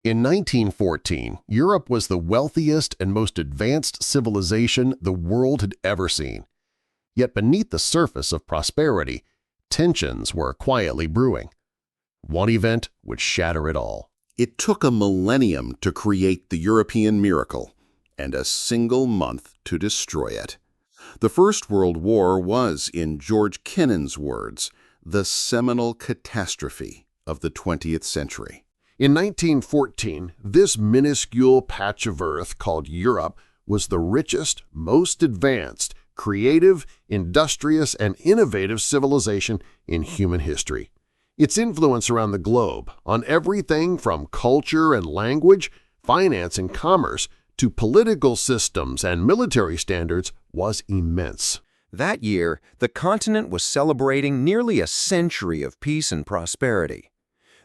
In 1914, Europe was the wealthiest and most advanced civilization the world had ever seen. Yet beneath the surface of prosperity, tensions were quietly brewing. One event would shatter it all. It took a millennium to create the European miracle, and a single month to destroy it. The First World War was, in George Kennan's words, the seminal catastrophe of the 20th century. In 1914, this minuscule patch of earth called Europe was the richest, most advanced, creative, industrious, and innovative civilization in human history. Its influence around the globe, on everything from culture and language, finance and commerce, to political systems and military standards, was immense. That year, the continent was celebrating nearly a century of peace and prosperity.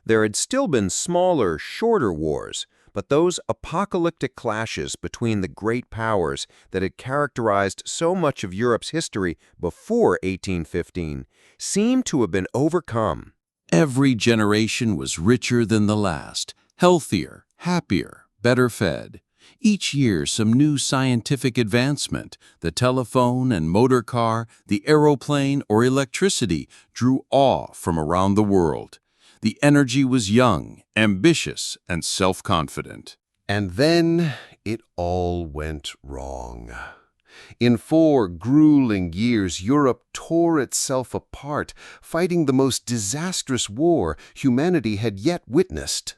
There had still been smaller, shorter wars, but those apocalyptic clashes between the great powers that had characterized so much of Europe's history before 1815 seemed to have been overcome. Every generation was richer than the last, healthier, happier, better fed. Each year some new scientific advancement, the telephone and motor car, the aeroplane, or electricity, drew awe from around the world. The energy was young, ambitious, and self-confident. And then it all went wrong. In 4 grueling years, Europe tore itself apart, fighting the most disastrous war humanity had yet witnessed.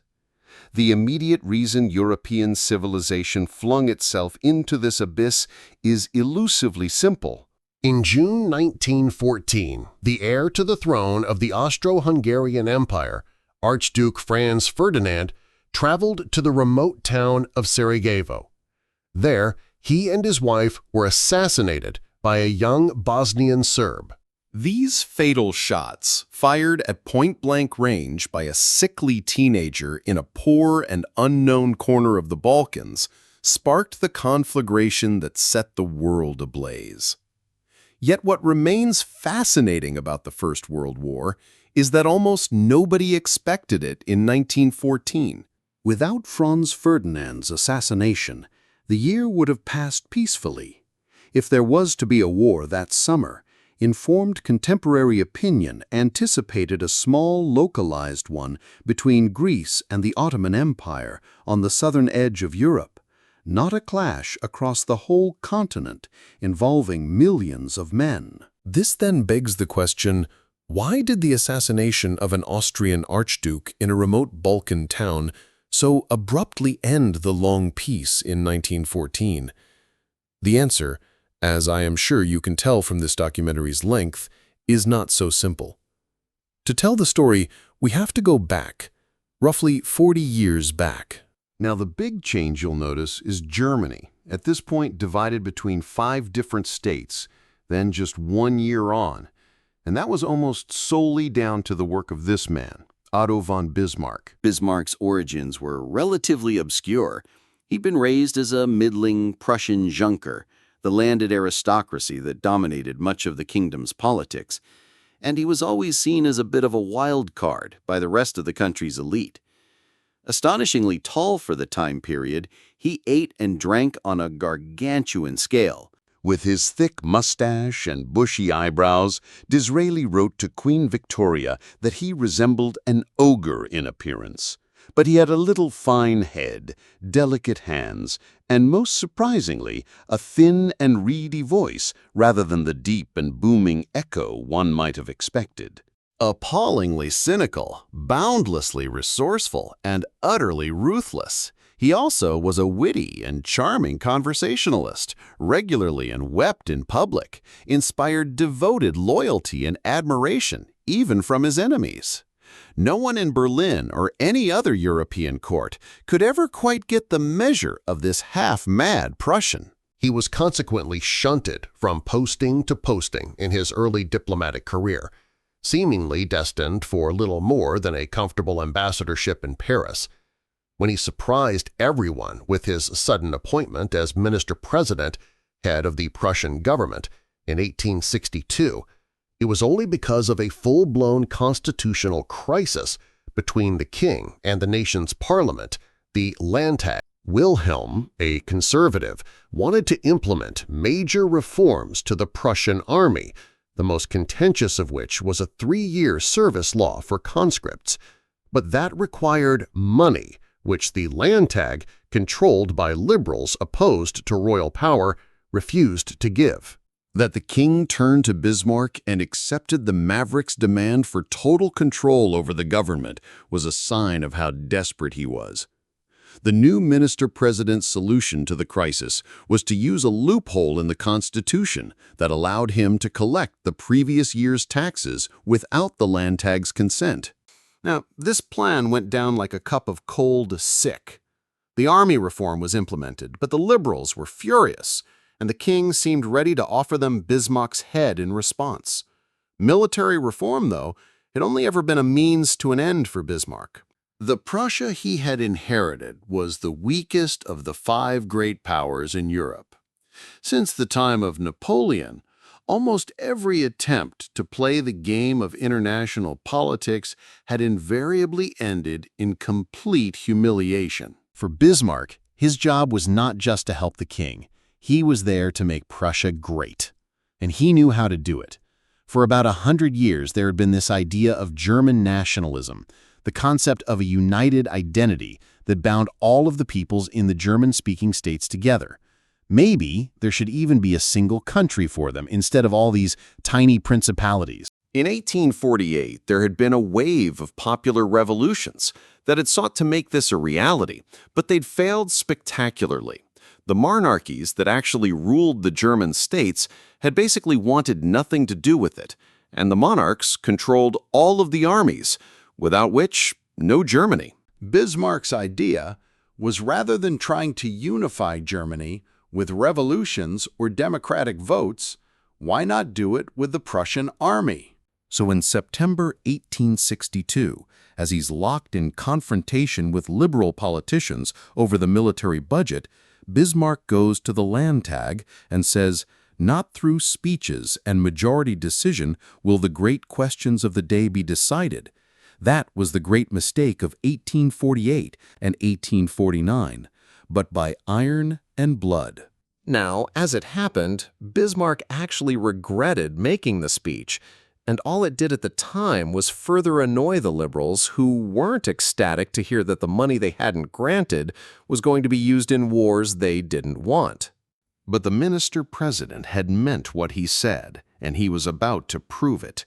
The immediate reason European civilization flung itself into this abyss is elusively simple. In June 1914, the heir to the throne of the Austro-Hungarian Empire, Archduke Franz Ferdinand, traveled to the remote town of Sarajevo. There, he and his wife were assassinated by a young Bosnian Serb. These fatal shots, fired at point-blank range by a sickly teenager in a poor and unknown corner of the Balkans, sparked the conflagration that set the world ablaze. Yet what remains fascinating about the First World War is that almost nobody expected it in 1914. Without Franz Ferdinand's assassination, the year would have passed peacefully. If there was to be a war that summer, informed contemporary opinion anticipated a small, localized one between Greece and the Ottoman Empire on the southern edge of Europe, not a clash across the whole continent involving millions of men. This then begs the question, why did the assassination of an Austrian archduke in a remote Balkan town so abruptly end the long peace in 1914? The answer, as I am sure you can tell from this documentary's length, is not so simple. To tell the story, we have to go back, roughly 40 years back. Now, the big change you'll notice is Germany, at this point divided between 5 different states, then just 1 year on. And that was almost solely down to the work of this man, Otto von Bismarck. Bismarck's origins were relatively obscure. He'd been raised as a middling Prussian Junker, the landed aristocracy that dominated much of the kingdom's politics, and he was always seen as a bit of a wild card by the rest of the country's elite. Astonishingly tall for the time period, he ate and drank on a gargantuan scale. With his thick mustache and bushy eyebrows, Disraeli wrote to Queen Victoria that he resembled an ogre in appearance. But he had a little fine head, delicate hands, and most surprisingly, a thin and reedy voice rather than the deep and booming echo one might have expected. Appallingly cynical, boundlessly resourceful, and utterly ruthless, he also was a witty and charming conversationalist, regularly and wept in public, inspired devoted loyalty and admiration, even from his enemies. No one in Berlin or any other European court could ever quite get the measure of this half-mad Prussian. He was consequently shunted from posting to posting in his early diplomatic career, seemingly destined for little more than a comfortable ambassadorship in Paris. When he surprised everyone with his sudden appointment as minister-president, head of the Prussian government, in 1862, it was only because of a full-blown constitutional crisis between the king and the nation's parliament, The Landtag, Wilhelm, a conservative, wanted to implement major reforms to the Prussian army, the most contentious of which was a 3-year service law for conscripts. But that required money, which the Landtag, controlled by liberals opposed to royal power, refused to give. That the king turned to Bismarck and accepted the maverick's demand for total control over the government was a sign of how desperate he was. The new minister-president's solution to the crisis was to use a loophole in the Constitution that allowed him to collect the previous year's taxes without the Landtag's consent. Now, this plan went down like a cup of cold sick. The army reform was implemented, but the liberals were furious, and the king seemed ready to offer them Bismarck's head in response. Military reform, though, had only ever been a means to an end for Bismarck. The Prussia he had inherited was the weakest of the 5 great powers in Europe. Since the time of Napoleon, almost every attempt to play the game of international politics had invariably ended in complete humiliation. For Bismarck, his job was not just to help the king. He was there to make Prussia great, and he knew how to do it. For about 100 years, there had been this idea of German nationalism, the concept of a united identity that bound all of the peoples in the German-speaking states together. Maybe there should even be a single country for them instead of all these tiny principalities. In 1848, there had been a wave of popular revolutions that had sought to make this a reality, but they'd failed spectacularly. The monarchies that actually ruled the German states had basically wanted nothing to do with it, and the monarchs controlled all of the armies, without which, no Germany. Bismarck's idea was, rather than trying to unify Germany with revolutions or democratic votes, why not do it with the Prussian army? So in September 1862, as he's locked in confrontation with liberal politicians over the military budget, Bismarck goes to the Landtag and says, "Not through speeches and majority decision will the great questions of the day be decided. That was the great mistake of 1848 and 1849, but by iron and blood." Now, as it happened, Bismarck actually regretted making the speech, and all it did at the time was further annoy the liberals who weren't ecstatic to hear that the money they hadn't granted was going to be used in wars they didn't want. But the minister-president had meant what he said, and he was about to prove it.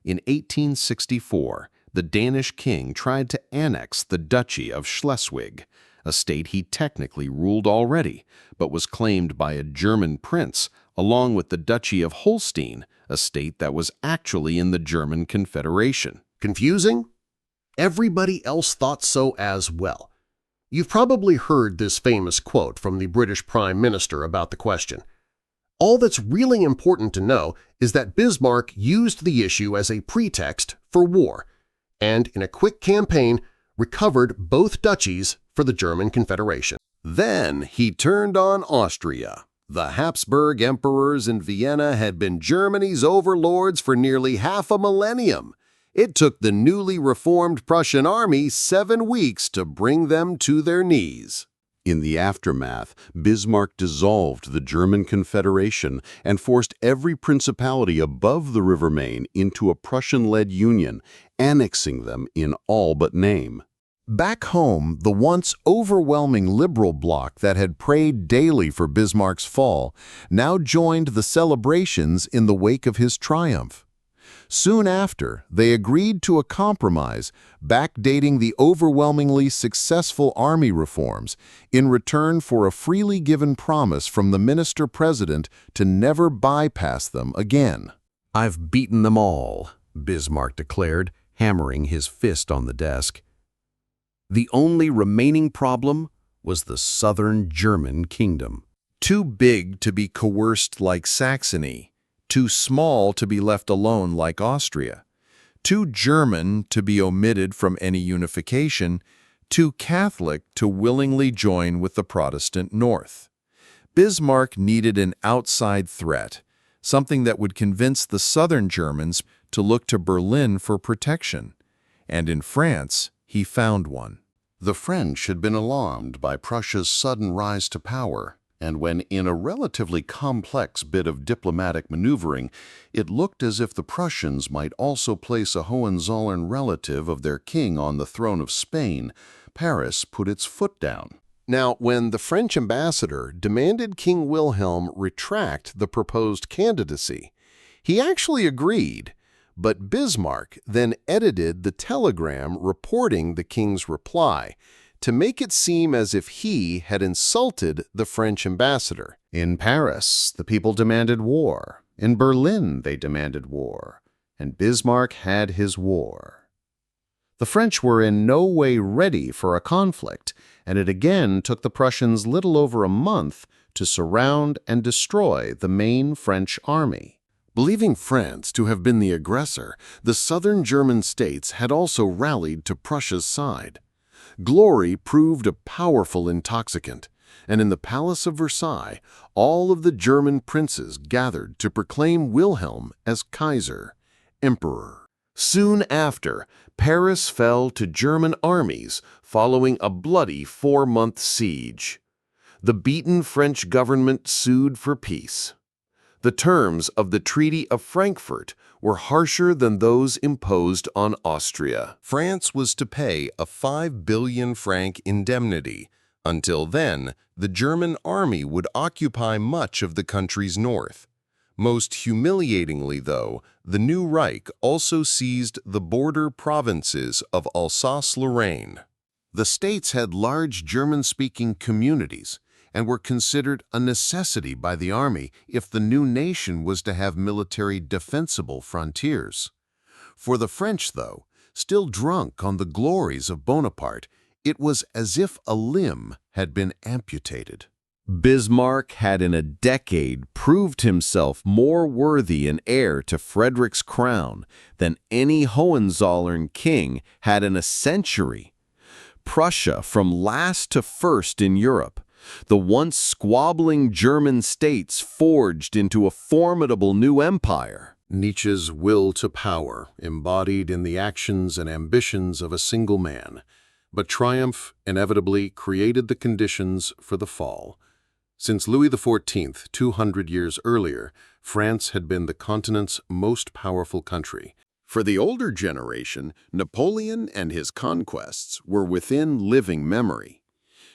In 1864, the Danish king tried to annex the Duchy of Schleswig, a state he technically ruled already, but was claimed by a German prince, along with the Duchy of Holstein, a state that was actually in the German Confederation. Confusing? Everybody else thought so as well. You've probably heard this famous quote from the British Prime Minister about the question. All that's really important to know is that Bismarck used the issue as a pretext for war, and in a quick campaign recovered both duchies for the German Confederation. Then he turned on Austria. The Habsburg emperors in Vienna had been Germany's overlords for nearly half a millennium. It took the newly reformed Prussian army 7 weeks to bring them to their knees. In the aftermath, Bismarck dissolved the German Confederation and forced every principality above the River Main into a Prussian-led union, annexing them in all but name. Back home, the once overwhelming liberal bloc that had prayed daily for Bismarck's fall now joined the celebrations in the wake of his triumph. Soon after, they agreed to a compromise backdating the overwhelmingly successful army reforms in return for a freely given promise from the minister-president to never bypass them again. "I've beaten them all," Bismarck declared, hammering his fist on the desk. The only remaining problem was the southern German kingdom. Too big to be coerced like Saxony, too small to be left alone like Austria, too German to be omitted from any unification, too Catholic to willingly join with the Protestant North. Bismarck needed an outside threat, something that would convince the southern Germans to look to Berlin for protection. And in France, he found one. The French had been alarmed by Prussia's sudden rise to power, and when in a relatively complex bit of diplomatic maneuvering, it looked as if the Prussians might also place a Hohenzollern relative of their king on the throne of Spain, Paris put its foot down. Now, when the French ambassador demanded King Wilhelm retract the proposed candidacy, he actually agreed, but Bismarck then edited the telegram reporting the king's reply to make it seem as if he had insulted the French ambassador. In Paris, the people demanded war. In Berlin, they demanded war. And Bismarck had his war. The French were in no way ready for a conflict, and it again took the Prussians little over a month to surround and destroy the main French army. Believing France to have been the aggressor, the southern German states had also rallied to Prussia's side. Glory proved a powerful intoxicant, and in the Palace of Versailles, all of the German princes gathered to proclaim Wilhelm as Kaiser, Emperor. Soon after, Paris fell to German armies following a bloody 4-month siege. The beaten French government sued for peace. The terms of the Treaty of Frankfurt were harsher than those imposed on Austria. France was to pay a 5 billion franc indemnity. Until then, the German army would occupy much of the country's north. Most humiliatingly, though, the new Reich also seized the border provinces of Alsace-Lorraine. The states had large German-speaking communities and were considered a necessity by the army if the new nation was to have military defensible frontiers. For the French, though, still drunk on the glories of Bonaparte, it was as if a limb had been amputated. Bismarck had in a decade proved himself more worthy an heir to Frederick's crown than any Hohenzollern king had in a century. Prussia, from last to first in Europe, the once squabbling German states forged into a formidable new empire. Nietzsche's will to power, embodied in the actions and ambitions of a single man. But triumph inevitably created the conditions for the fall. Since Louis XIV, 200 years earlier, France had been the continent's most powerful country. For the older generation, Napoleon and his conquests were within living memory.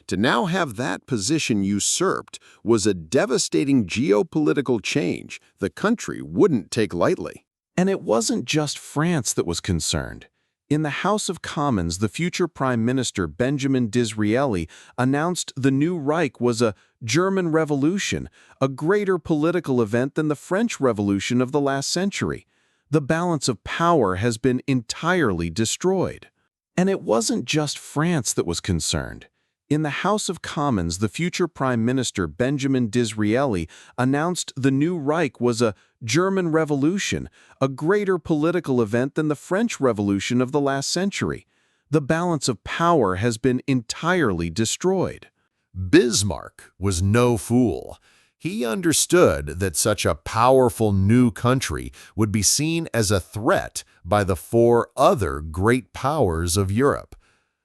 To now have that position usurped was a devastating geopolitical change the country wouldn't take lightly. And it wasn't just France that was concerned. In the House of Commons, the future Prime Minister Benjamin Disraeli announced the new Reich was a German Revolution, a greater political event than the French Revolution of the last century. The balance of power has been entirely destroyed. And it wasn't just France that was concerned. In the House of Commons, the future Prime Minister Benjamin Disraeli announced the new Reich was a German Revolution, a greater political event than the French Revolution of the last century. The balance of power has been entirely destroyed. Bismarck was no fool. He understood that such a powerful new country would be seen as a threat by the 4 other great powers of Europe.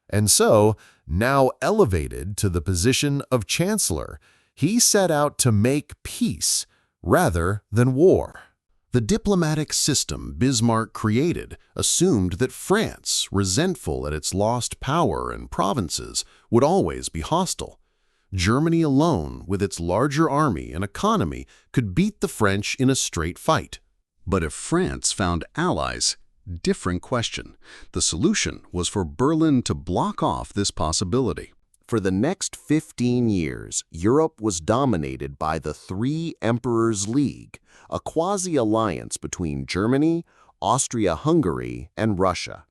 And so, now elevated to the position of Chancellor, he set out to make peace rather than war. The diplomatic system Bismarck created assumed that France, resentful at its lost power and provinces, would always be hostile. Germany alone, with its larger army and economy, could beat the French in a straight fight. But if France found allies, different question. The solution was for Berlin to block off this possibility. For the next 15 years, Europe was dominated by the Three Emperors League, a quasi-alliance between Germany, Austria-Hungary, and Russia.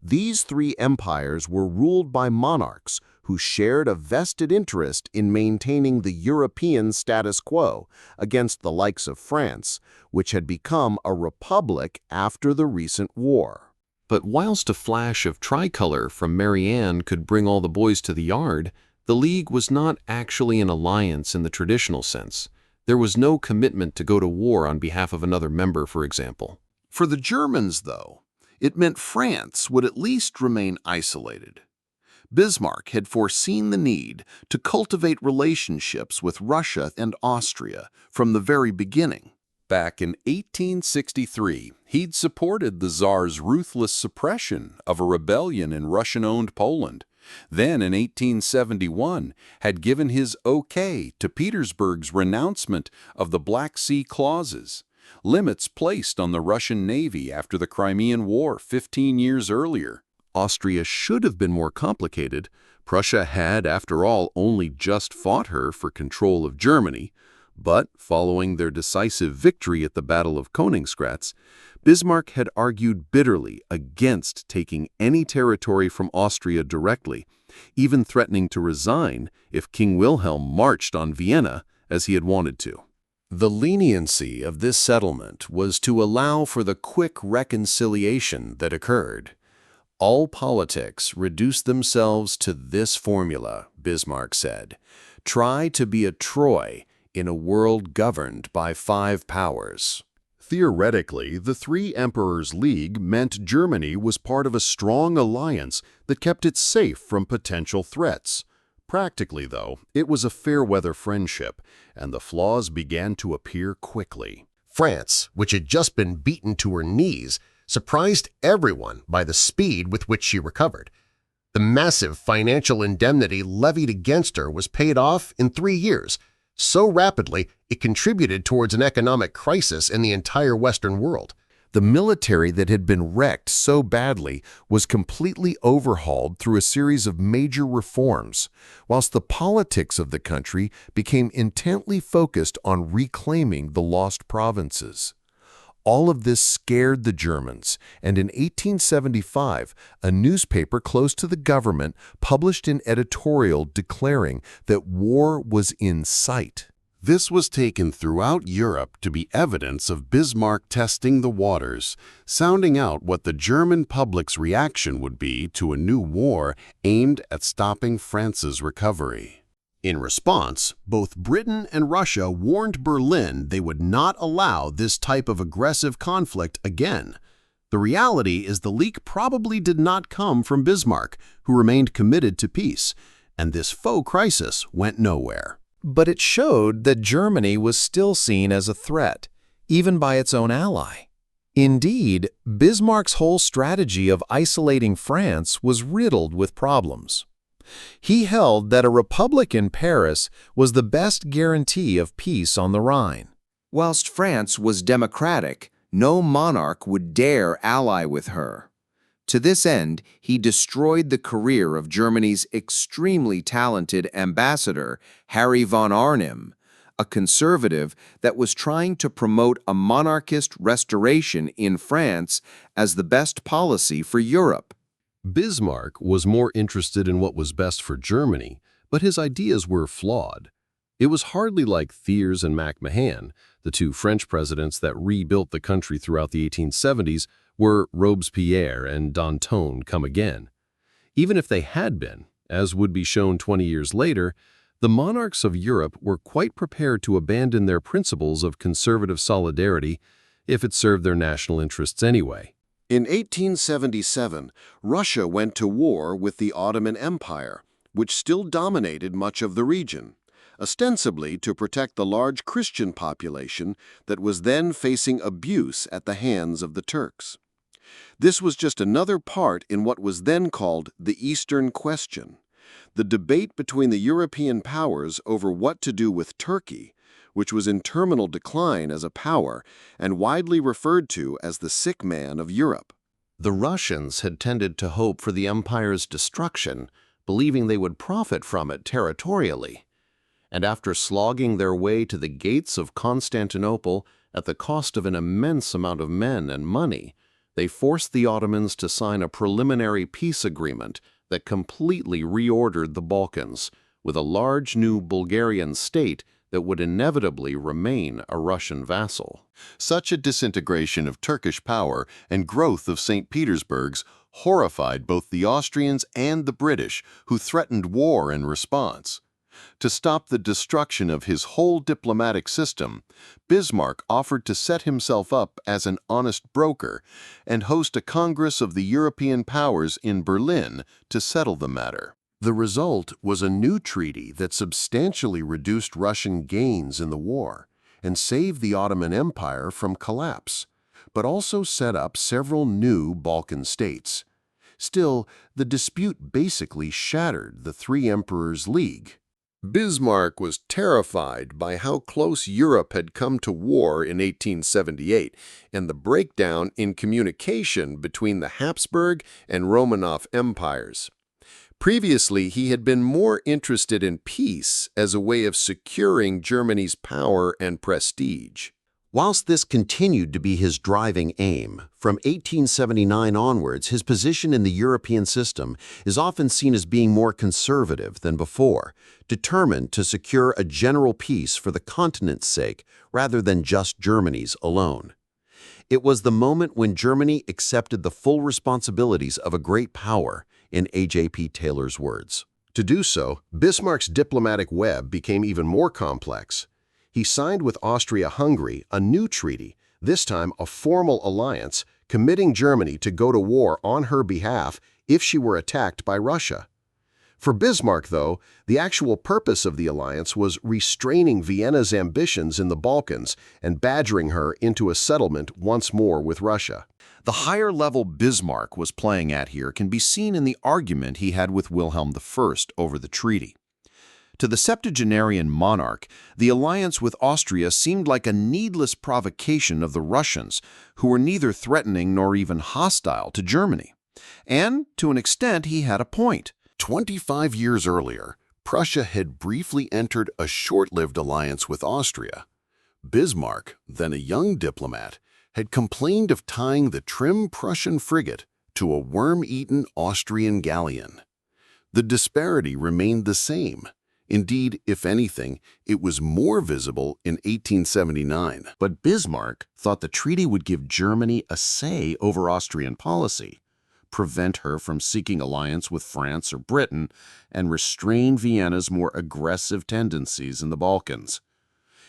These 3 empires were ruled by monarchs who shared a vested interest in maintaining the European status quo against the likes of France, which had become a republic after the recent war. But whilst a flash of tricolor from Marianne could bring all the boys to the yard, the League was not actually an alliance in the traditional sense. There was no commitment to go to war on behalf of another member, for example. For the Germans, though, it meant France would at least remain isolated. Bismarck had foreseen the need to cultivate relationships with Russia and Austria from the very beginning. Back in 1863, he'd supported the Tsar's ruthless suppression of a rebellion in Russian-owned Poland. Then, in 1871, had given his okay to Petersburg's renouncement of the Black Sea clauses, limits placed on the Russian Navy after the Crimean War 15 years earlier. Austria should have been more complicated. Prussia had, after all, only just fought her for control of Germany. But, following their decisive victory at the Battle of Königsgrätz, Bismarck had argued bitterly against taking any territory from Austria directly, even threatening to resign if King Wilhelm marched on Vienna as he had wanted to. The leniency of this settlement was to allow for the quick reconciliation that occurred. All politics reduce themselves to this formula, Bismarck said. Try to be a Troy in a world governed by 5 powers. Theoretically, the Three Emperors League meant Germany was part of a strong alliance that kept it safe from potential threats. Practically, though, it was a fair-weather friendship, and the flaws began to appear quickly. France, which had just been beaten to her knees, surprised everyone by the speed with which she recovered. The massive financial indemnity levied against her was paid off in 3 years. So rapidly, it contributed towards an economic crisis in the entire Western world. The military that had been wrecked so badly was completely overhauled through a series of major reforms, whilst the politics of the country became intently focused on reclaiming the lost provinces. All of this scared the Germans, and in 1875, a newspaper close to the government published an editorial declaring that war was in sight. This was taken throughout Europe to be evidence of Bismarck testing the waters, sounding out what the German public's reaction would be to a new war aimed at stopping France's recovery. In response, both Britain and Russia warned Berlin they would not allow this type of aggressive conflict again. The reality is the leak probably did not come from Bismarck, who remained committed to peace, and this faux crisis went nowhere. But it showed that Germany was still seen as a threat, even by its own ally. Indeed, Bismarck's whole strategy of isolating France was riddled with problems. He held that a republic in Paris was the best guarantee of peace on the Rhine. Whilst France was democratic, no monarch would dare ally with her. To this end, he destroyed the career of Germany's extremely talented ambassador, Harry von Arnim, a conservative that was trying to promote a monarchist restoration in France as the best policy for Europe. Bismarck was more interested in what was best for Germany, but his ideas were flawed. It was hardly like Thiers and MacMahon, the 2 French presidents that rebuilt the country throughout the 1870s, were Robespierre and Danton come again. Even if they had been, as would be shown 20 years later, the monarchs of Europe were quite prepared to abandon their principles of conservative solidarity if it served their national interests anyway. In 1877, Russia went to war with the Ottoman Empire, which still dominated much of the region, ostensibly to protect the large Christian population that was then facing abuse at the hands of the Turks. This was just another part in what was then called the Eastern Question, the debate between the European powers over what to do with Turkey, which was in terminal decline as a power and widely referred to as the sick man of Europe. The Russians had tended to hope for the empire's destruction, believing they would profit from it territorially. And after slogging their way to the gates of Constantinople at the cost of an immense amount of men and money, they forced the Ottomans to sign a preliminary peace agreement that completely reordered the Balkans, with a large new Bulgarian state that would inevitably remain a Russian vassal. Such a disintegration of Turkish power and growth of St. Petersburg's horrified both the Austrians and the British, who threatened war in response. To stop the destruction of his whole diplomatic system, Bismarck offered to set himself up as an honest broker and host a Congress of the European powers in Berlin to settle the matter. The result was a new treaty that substantially reduced Russian gains in the war and saved the Ottoman Empire from collapse, but also set up several new Balkan states. Still, the dispute basically shattered the Three Emperors League. Bismarck was terrified by how close Europe had come to war in 1878 and the breakdown in communication between the Habsburg and Romanov empires. Previously, he had been more interested in peace as a way of securing Germany's power and prestige. Whilst this continued to be his driving aim, from 1879 onwards, his position in the European system is often seen as being more conservative than before, determined to secure a general peace for the continent's sake rather than just Germany's alone. It was the moment when Germany accepted the full responsibilities of a great power, in A.J.P. Taylor's words. To do so, Bismarck's diplomatic web became even more complex. He signed with Austria-Hungary a new treaty, this time a formal alliance, committing Germany to go to war on her behalf if she were attacked by Russia. For Bismarck, though, the actual purpose of the alliance was restraining Vienna's ambitions in the Balkans and badgering her into a settlement once more with Russia. The higher level Bismarck was playing at here can be seen in the argument he had with Wilhelm I over the treaty. To the septuagenarian monarch, the alliance with Austria seemed like a needless provocation of the Russians, who were neither threatening nor even hostile to Germany. And, to an extent, he had a point. 25 years earlier, Prussia had briefly entered a short-lived alliance with Austria. Bismarck, then a young diplomat, had complained of tying the trim Prussian frigate to a worm-eaten Austrian galleon. The disparity remained the same. Indeed, if anything, it was more visible in 1879. But Bismarck thought the treaty would give Germany a say over Austrian policy, prevent her from seeking alliance with France or Britain, and restrain Vienna's more aggressive tendencies in the Balkans.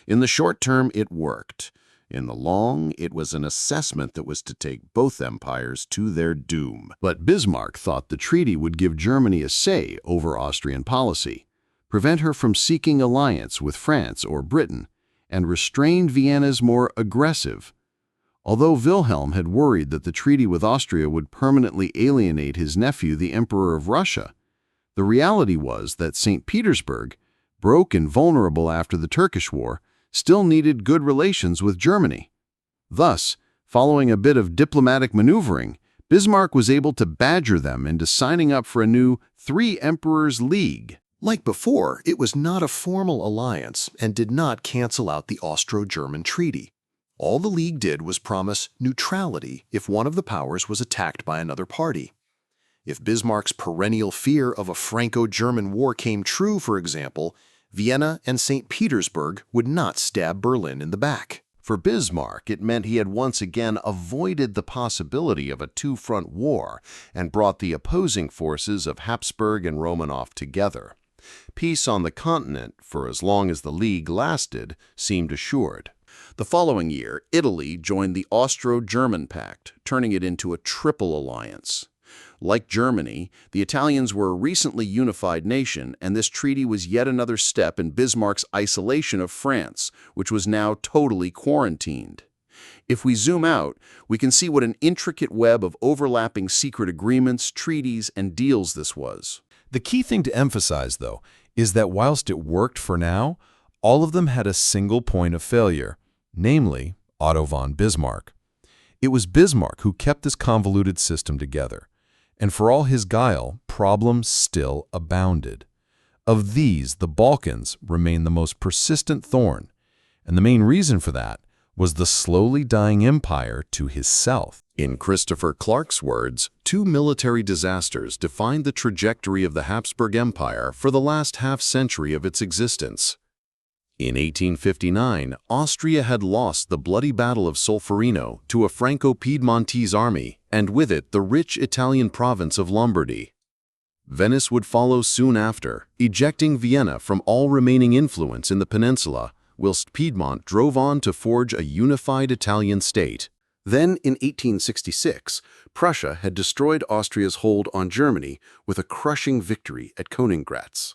In the short term, it worked. In the long, it was an assessment that was to take both empires to their doom. But Bismarck thought the treaty would give Germany a say over Austrian policy, prevent her from seeking alliance with France or Britain, and restrain Vienna's more aggressive. Although Wilhelm had worried that the treaty with Austria would permanently alienate his nephew, the Emperor of Russia, the reality was that St. Petersburg, broke and vulnerable after the Turkish War, still needed good relations with Germany. Thus, following a bit of diplomatic maneuvering, Bismarck was able to badger them into signing up for a new Three Emperors League. Like before, it was not a formal alliance and did not cancel out the Austro-German treaty. All the League did was promise neutrality if one of the powers was attacked by another party. If Bismarck's perennial fear of a Franco-German war came true, for example, Vienna and St. Petersburg would not stab Berlin in the back. For Bismarck, it meant he had once again avoided the possibility of a two-front war and brought the opposing forces of Habsburg and Romanov together. Peace on the continent, for as long as the League lasted, seemed assured. The following year, Italy joined the Austro-German Pact, turning it into a triple alliance. Like Germany, the Italians were a recently unified nation, and this treaty was yet another step in Bismarck's isolation of France, which was now totally quarantined. If we zoom out, we can see what an intricate web of overlapping secret agreements, treaties, and deals this was. The key thing to emphasize, though, is that whilst it worked for now, all of them had a single point of failure, namely Otto von Bismarck. It was Bismarck who kept this convoluted system together, and for all his guile, problems still abounded. Of these, the Balkans remained the most persistent thorn, and the main reason for that was the slowly dying empire to his south. In Christopher Clark's words, two military disasters defined the trajectory of the Habsburg Empire for the last half-century of its existence. In 1859, Austria had lost the bloody Battle of Solferino to a Franco-Piedmontese army, and with it the rich Italian province of Lombardy. Venice would follow soon after, ejecting Vienna from all remaining influence in the peninsula, whilst Piedmont drove on to forge a unified Italian state. Then, in 1866, Prussia had destroyed Austria's hold on Germany with a crushing victory at Königgrätz.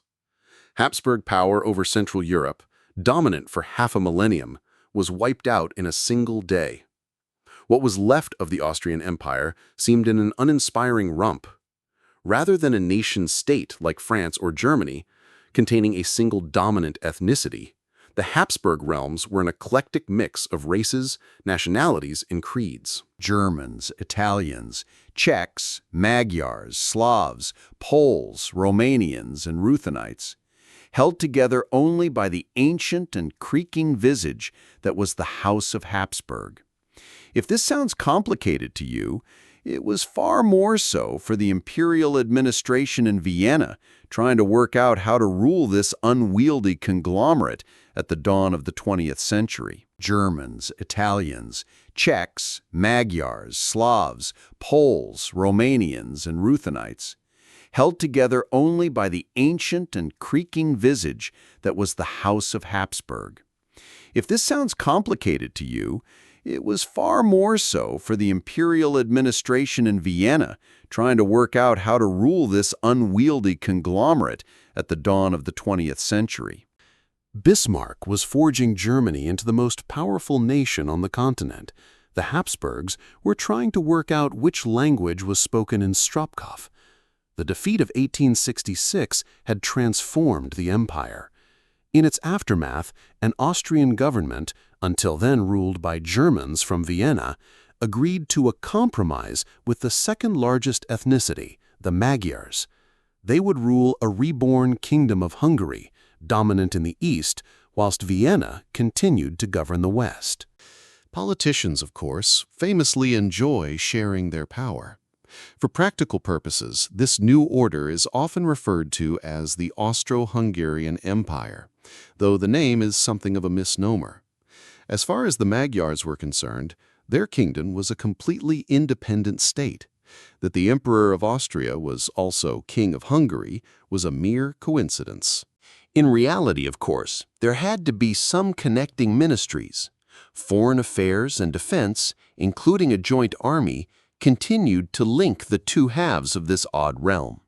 Habsburg power over Central Europe, dominant for half a millennium, was wiped out in a single day. What was left of the Austrian Empire seemed in an uninspiring rump. Rather than a nation-state like France or Germany, containing a single dominant ethnicity, the Habsburg realms were an eclectic mix of races, nationalities, and creeds. Germans, Italians, Czechs, Magyars, Slavs, Poles, Romanians, and Ruthenites, held together only by the ancient and creaking visage that was the House of Habsburg. If this sounds complicated to you, it was far more so for the imperial administration in Vienna trying to work out how to rule this unwieldy conglomerate at the dawn of the 20th century. Germans, Italians, Czechs, Magyars, Slavs, Poles, Romanians, and Ruthenites, held together only by the ancient and creaking visage that was the House of Habsburg. If this sounds complicated to you, it was far more so for the imperial administration in Vienna trying to work out how to rule this unwieldy conglomerate at the dawn of the 20th century. Bismarck was forging Germany into the most powerful nation on the continent. The Habsburgs were trying to work out which language was spoken in Stropkov. The defeat of 1866 had transformed the empire. In its aftermath, an Austrian government, until then ruled by Germans from Vienna, agreed to a compromise with the second-largest ethnicity, the Magyars. They would rule a reborn Kingdom of Hungary, dominant in the east, whilst Vienna continued to govern the west. Politicians, of course, famously enjoy sharing their power. For practical purposes, this new order is often referred to as the Austro-Hungarian Empire, though the name is something of a misnomer. As far as the Magyars were concerned, their kingdom was a completely independent state. That the Emperor of Austria was also King of Hungary was a mere coincidence. In reality, of course, there had to be some connecting ministries. Foreign affairs and defense, including a joint army, continued to link the two halves of this odd realm.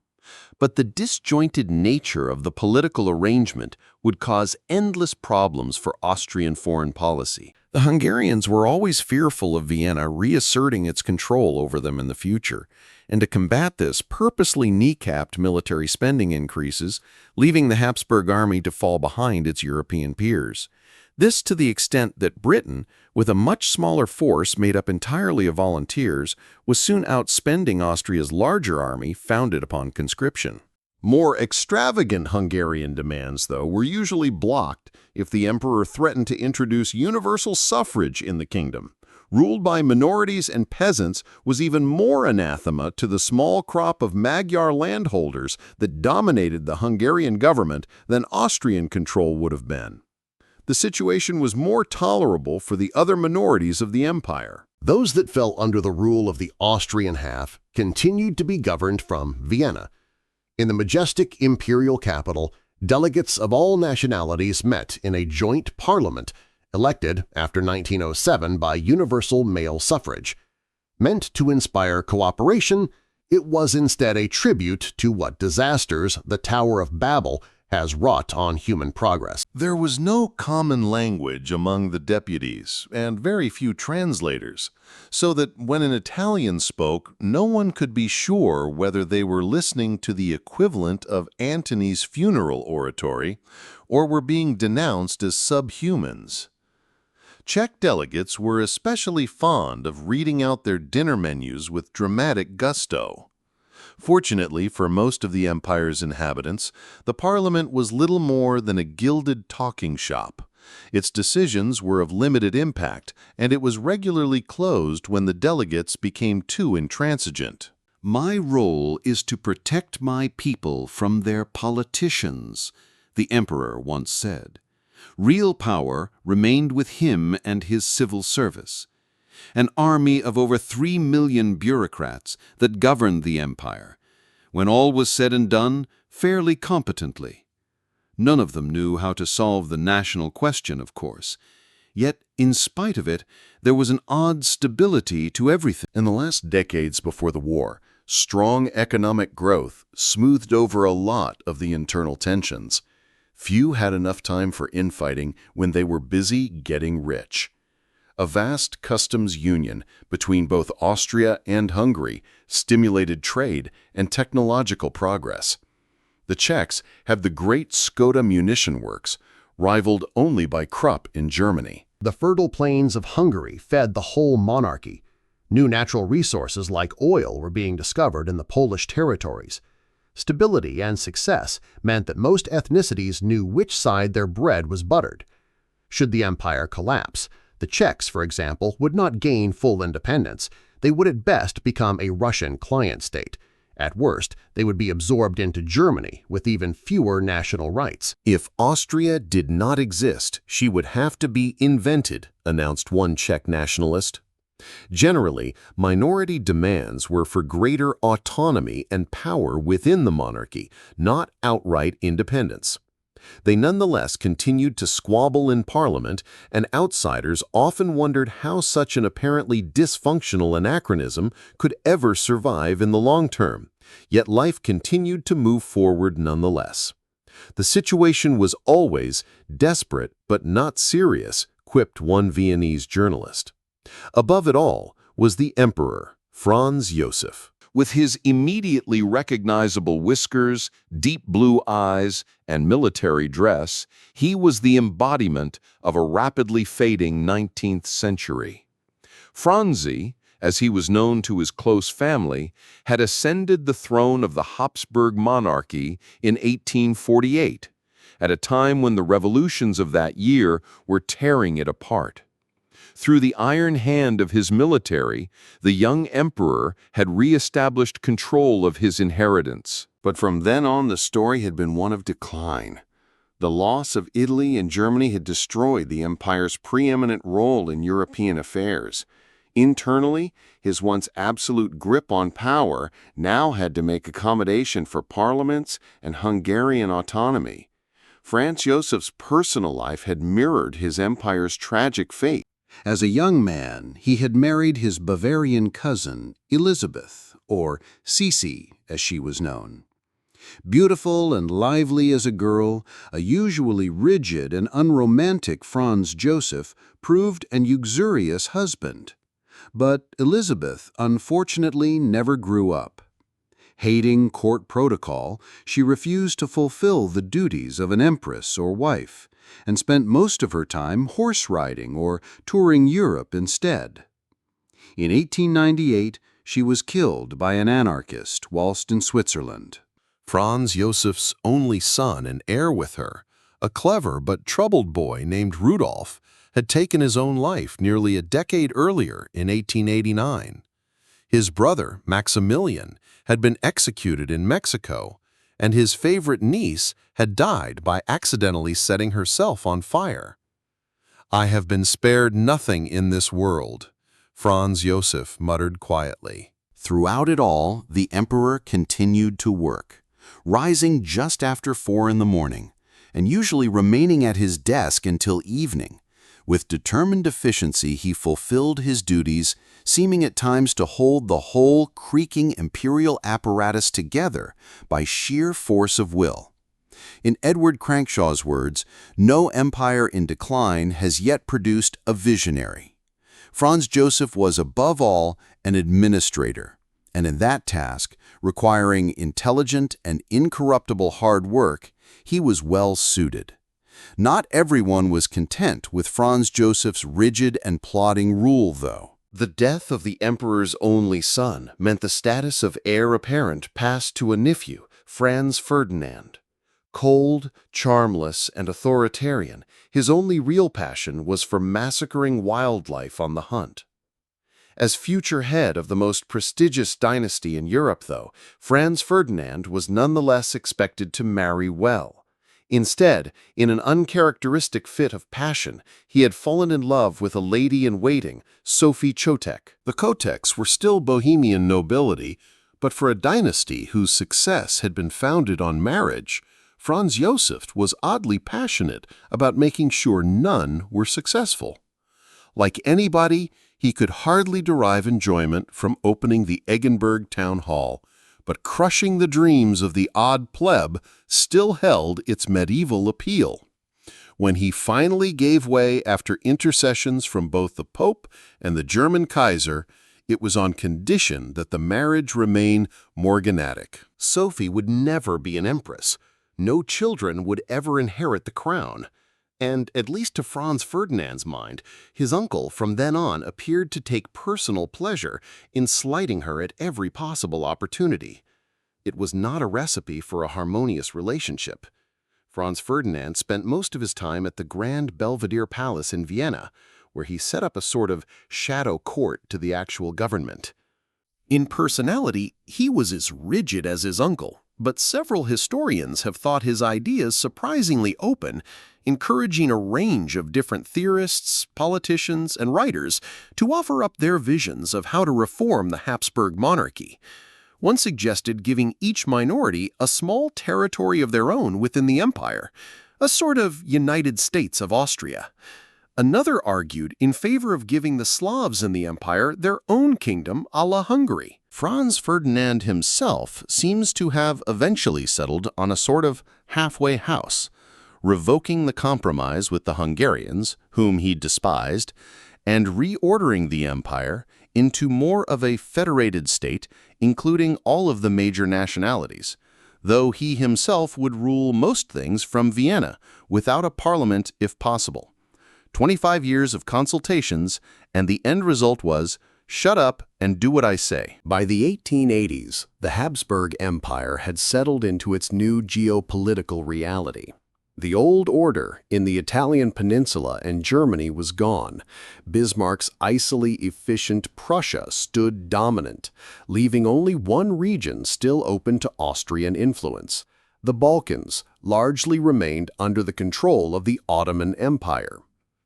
But the disjointed nature of the political arrangement would cause endless problems for Austrian foreign policy. The Hungarians were always fearful of Vienna reasserting its control over them in the future, and to combat this, purposely kneecapped military spending increases, leaving the Habsburg army to fall behind its European peers. This to the extent that Britain, with a much smaller force made up entirely of volunteers, was soon outspending Austria's larger army founded upon conscription. More extravagant Hungarian demands, though, were usually blocked if the emperor threatened to introduce universal suffrage in the kingdom. Ruled by minorities and peasants was even more anathema to the small crop of Magyar landholders that dominated the Hungarian government than Austrian control would have been. The situation was more tolerable for the other minorities of the empire. Those that fell under the rule of the Austrian half continued to be governed from Vienna. In the majestic imperial capital, delegates of all nationalities met in a joint parliament, elected after 1907 by universal male suffrage. Meant to inspire cooperation, it was instead a tribute to what disasters the Tower of Babel has wrought on human progress. There was no common language among the deputies and very few translators, so that when an Italian spoke, no one could be sure whether they were listening to the equivalent of Antony's funeral oratory or were being denounced as subhumans. Czech delegates were especially fond of reading out their dinner menus with dramatic gusto. Fortunately for most of the empire's inhabitants, the parliament was little more than a gilded talking shop. Its decisions were of limited impact, and it was regularly closed when the delegates became too intransigent. "My role is to protect my people from their politicians," the emperor once said. Real power remained with him and his civil service. An army of over 3 million bureaucrats that governed the empire, when all was said and done, fairly competently. None of them knew how to solve the national question, of course. Yet, in spite of it, there was an odd stability to everything. In the last decades before the war, strong economic growth smoothed over a lot of the internal tensions. Few had enough time for infighting when they were busy getting rich. A vast customs union between both Austria and Hungary stimulated trade and technological progress. The Czechs have the great Skoda munition works, rivaled only by Krupp in Germany. The fertile plains of Hungary fed the whole monarchy. New natural resources like oil were being discovered in the Polish territories. Stability and success meant that most ethnicities knew which side their bread was buttered. Should the empire collapse, the Czechs, for example, would not gain full independence. They would at best become a Russian client state. At worst, they would be absorbed into Germany with even fewer national rights. If Austria did not exist, she would have to be invented, announced one Czech nationalist. Generally, minority demands were for greater autonomy and power within the monarchy, not outright independence. They nonetheless continued to squabble in Parliament, and outsiders often wondered how such an apparently dysfunctional anachronism could ever survive in the long term. Yet life continued to move forward nonetheless. The situation was always desperate but not serious, quipped one Viennese journalist. Above it all was the emperor, Franz Joseph. With his immediately recognizable whiskers, deep blue eyes, and military dress, he was the embodiment of a rapidly fading 19th century. Franzi, as he was known to his close family, had ascended the throne of the Habsburg monarchy in 1848, at a time when the revolutions of that year were tearing it apart. Through the iron hand of his military, the young emperor had re-established control of his inheritance. But from then on, the story had been one of decline. The loss of Italy and Germany had destroyed the empire's preeminent role in European affairs. Internally, his once absolute grip on power now had to make accommodation for parliaments and Hungarian autonomy. Franz Josef's personal life had mirrored his empire's tragic fate. As a young man, he had married his Bavarian cousin, Elizabeth, or Sisi, as she was known. Beautiful and lively as a girl, a usually rigid and unromantic Franz Joseph proved an uxorious husband. But Elizabeth, unfortunately, never grew up. Hating court protocol, she refused to fulfill the duties of an empress or wife, and spent most of her time horse riding or touring Europe instead. In 1898, she was killed by an anarchist whilst in Switzerland. Franz Josef's only son and heir with her, a clever but troubled boy named Rudolf, had taken his own life nearly a decade earlier in 1889. His brother, Maximilian, had been executed in Mexico, and his favorite niece had died by accidentally setting herself on fire. "I have been spared nothing in this world," Franz Josef muttered quietly. Throughout it all, the emperor continued to work, rising just after 4 in the morning, and usually remaining at his desk until evening. With determined efficiency, he fulfilled his duties, seeming at times to hold the whole creaking imperial apparatus together by sheer force of will. In Edward Crankshaw's words, no empire in decline has yet produced a visionary. Franz Josef was above all an administrator, and in that task, requiring intelligent and incorruptible hard work, he was well suited. Not everyone was content with Franz Josef's rigid and plodding rule, though. The death of the emperor's only son meant the status of heir apparent passed to a nephew, Franz Ferdinand. Cold, charmless, and authoritarian, his only real passion was for massacring wildlife on the hunt. As future head of the most prestigious dynasty in Europe, though, Franz Ferdinand was nonetheless expected to marry well. Instead, in an uncharacteristic fit of passion, he had fallen in love with a lady-in-waiting, Sophie Chotek. The Choteks were still Bohemian nobility, but for a dynasty whose success had been founded on marriage, Franz Josef was oddly passionate about making sure none were successful. Like anybody, he could hardly derive enjoyment from opening the Eggenberg town hall, but crushing the dreams of the odd pleb still held its medieval appeal. When he finally gave way after intercessions from both the Pope and the German Kaiser, it was on condition that the marriage remain morganatic. Sophie would never be an empress. No children would ever inherit the crown. And, at least to Franz Ferdinand's mind, his uncle from then on appeared to take personal pleasure in slighting her at every possible opportunity. It was not a recipe for a harmonious relationship. Franz Ferdinand spent most of his time at the Grand Belvedere Palace in Vienna, where he set up a sort of shadow court to the actual government. In personality, he was as rigid as his uncle, but several historians have thought his ideas surprisingly open, encouraging a range of different theorists, politicians, and writers to offer up their visions of how to reform the Habsburg monarchy. One suggested giving each minority a small territory of their own within the empire, a sort of United States of Austria. Another argued in favor of giving the Slavs in the empire their own kingdom a la Hungary. Franz Ferdinand himself seems to have eventually settled on a sort of halfway house, revoking the compromise with the Hungarians, whom he despised, and reordering the empire into more of a federated state, including all of the major nationalities, though he himself would rule most things from Vienna, without a parliament if possible. 25 years of consultations, and the end result was, shut up and do what I say. By the 1880s, the Habsburg Empire had settled into its new geopolitical reality. The old order in the Italian peninsula and Germany was gone. Bismarck's icily efficient Prussia stood dominant, leaving only one region still open to Austrian influence. The Balkans largely remained under the control of the Ottoman Empire.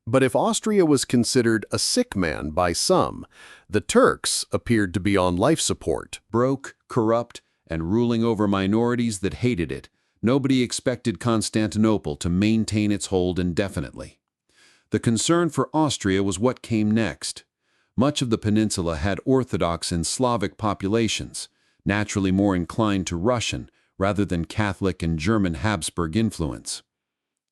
But if Austria was considered a sick man by some, the Turks appeared to be on life support. Broke, corrupt, and ruling over minorities that hated it, nobody expected Constantinople to maintain its hold indefinitely. The concern for Austria was what came next. Much of the peninsula had Orthodox and Slavic populations, naturally more inclined to Russian rather than Catholic and German Habsburg influence.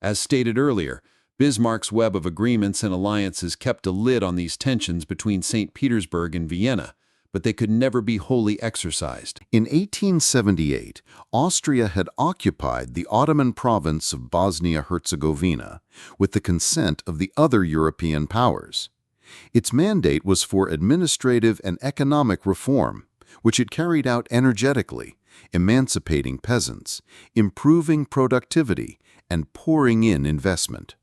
As stated earlier, Bismarck's web of agreements and alliances kept a lid on these tensions between St. Petersburg and Vienna, but they could never be wholly exorcised. In 1878, Austria had occupied the Ottoman province of Bosnia-Herzegovina with the consent of the other European powers. Its mandate was for administrative and economic reform, which it carried out energetically, emancipating peasants, improving productivity, and pouring in investment.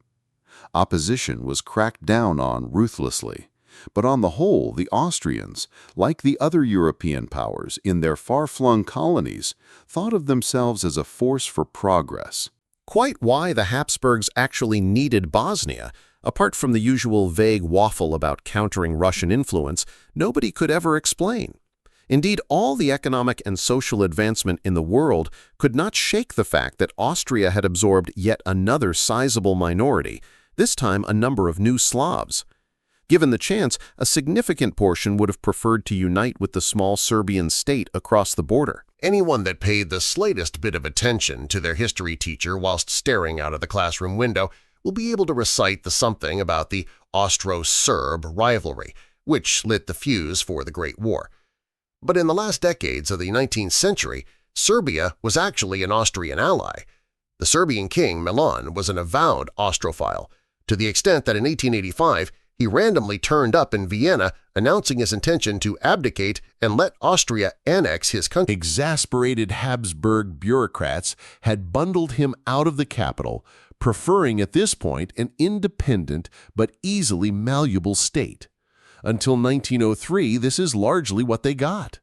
Opposition was cracked down on ruthlessly, but on the whole, the Austrians, like the other European powers in their far-flung colonies, thought of themselves as a force for progress. Quite why the Habsburgs actually needed Bosnia, apart from the usual vague waffle about countering Russian influence, nobody could ever explain. Indeed, all the economic and social advancement in the world could not shake the fact that Austria had absorbed yet another sizable minority, this time a number of new Slavs. Given the chance, a significant portion would have preferred to unite with the small Serbian state across the border. Anyone that paid the slightest bit of attention to their history teacher whilst staring out of the classroom window will be able to recite the something about the Austro-Serb rivalry, which lit the fuse for the Great War. But in the last decades of the 19th century, Serbia was actually an Austrian ally. The Serbian king, Milan, was an avowed Austrophile, to the extent that in 1885 he randomly turned up in Vienna announcing his intention to abdicate and let Austria annex his country. Exasperated Habsburg bureaucrats had bundled him out of the capital, preferring at this point an independent but easily malleable state. Until 1903, this is largely what they got.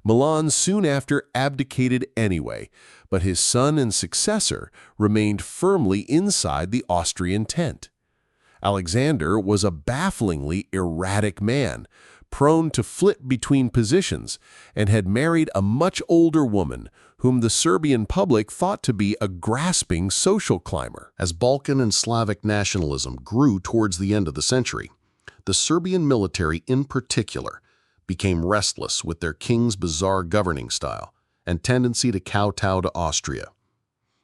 Milan soon after abdicated anyway, but his son and successor remained firmly inside the Austrian tent. Alexander was a bafflingly erratic man, prone to flit between positions, and had married a much older woman whom the Serbian public thought to be a grasping social climber. As Balkan and Slavic nationalism grew towards the end of the century, the Serbian military in particular became restless with their king's bizarre governing style and tendency to kowtow to Austria.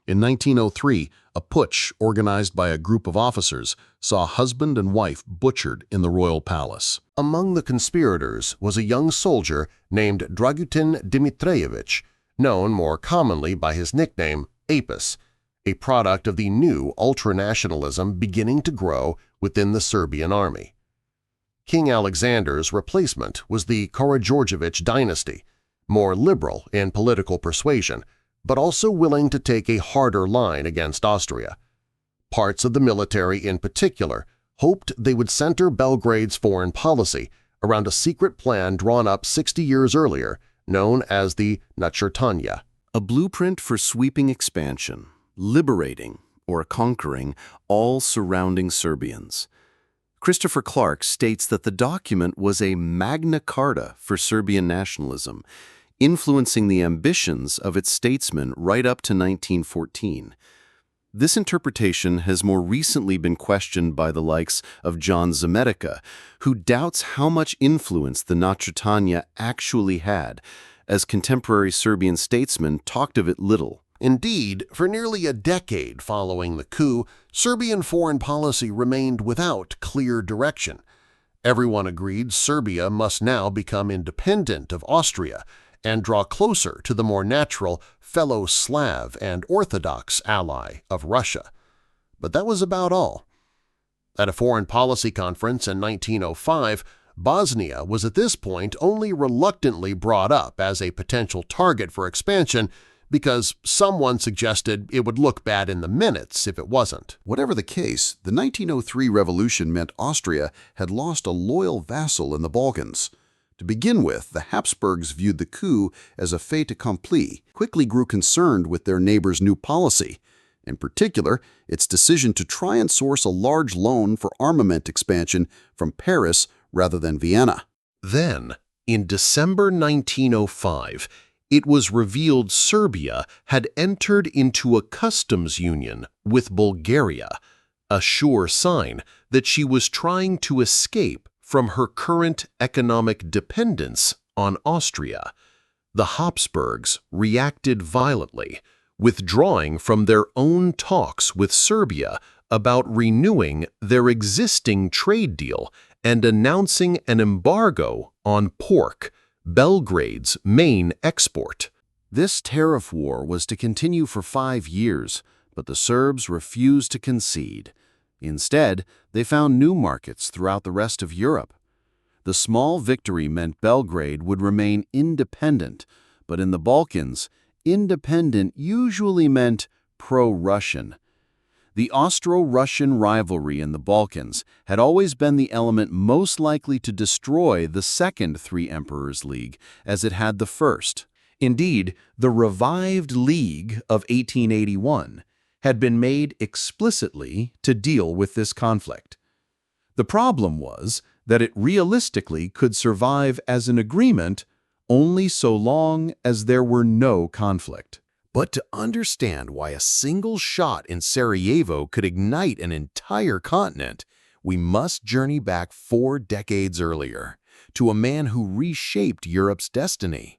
In 1903, a putsch organized by a group of officers saw husband and wife butchered in the royal palace. Among the conspirators was a young soldier named Dragutin Dimitrievich, known more commonly by his nickname Apis, a product of the new ultranationalism beginning to grow within the Serbian army. King Alexander's replacement was the Karađorđević dynasty, more liberal in political persuasion, but also willing to take a harder line against Austria. Parts of the military in particular hoped they would center Belgrade's foreign policy around a secret plan drawn up 60 years earlier, known as the Načrtanja. A blueprint for sweeping expansion, liberating or conquering all surrounding Serbians. Christopher Clark states that the document was a Magna Carta for Serbian nationalism, influencing the ambitions of its statesmen right up to 1914. This interpretation has more recently been questioned by the likes of John Zemetica, who doubts how much influence the Načrtanja actually had, as contemporary Serbian statesmen talked of it little. Indeed, for nearly a decade following the coup, Serbian foreign policy remained without clear direction. Everyone agreed Serbia must now become independent of Austria and draw closer to the more natural fellow Slav and Orthodox ally of Russia. But that was about all. At a foreign policy conference in 1905, Bosnia was at this point only reluctantly brought up as a potential target for expansion because someone suggested it would look bad in the minutes if it wasn't. Whatever the case, the 1903 revolution meant Austria had lost a loyal vassal in the Balkans. To begin with, the Habsburgs viewed the coup as a fait accompli, quickly grew concerned with their neighbor's new policy, in particular, its decision to try and source a large loan for armament expansion from Paris rather than Vienna. Then, in December 1905, it was revealed Serbia had entered into a customs union with Bulgaria, a sure sign that she was trying to escape from her current economic dependence on Austria. The Habsburgs reacted violently, withdrawing from their own talks with Serbia about renewing their existing trade deal and announcing an embargo on pork, Belgrade's main export. This tariff war was to continue for 5 years, but the Serbs refused to concede. Instead, they found new markets throughout the rest of Europe. The small victory meant Belgrade would remain independent, but in the Balkans, independent usually meant pro-Russian. The Austro-Russian rivalry in the Balkans had always been the element most likely to destroy the Second Three Emperors League, as it had the first. Indeed, the revived League of 1881 had been made explicitly to deal with this conflict. The problem was that it realistically could survive as an agreement only so long as there were no conflict. But to understand why a single shot in Sarajevo could ignite an entire continent, we must journey back 4 decades earlier, to a man who reshaped Europe's destiny.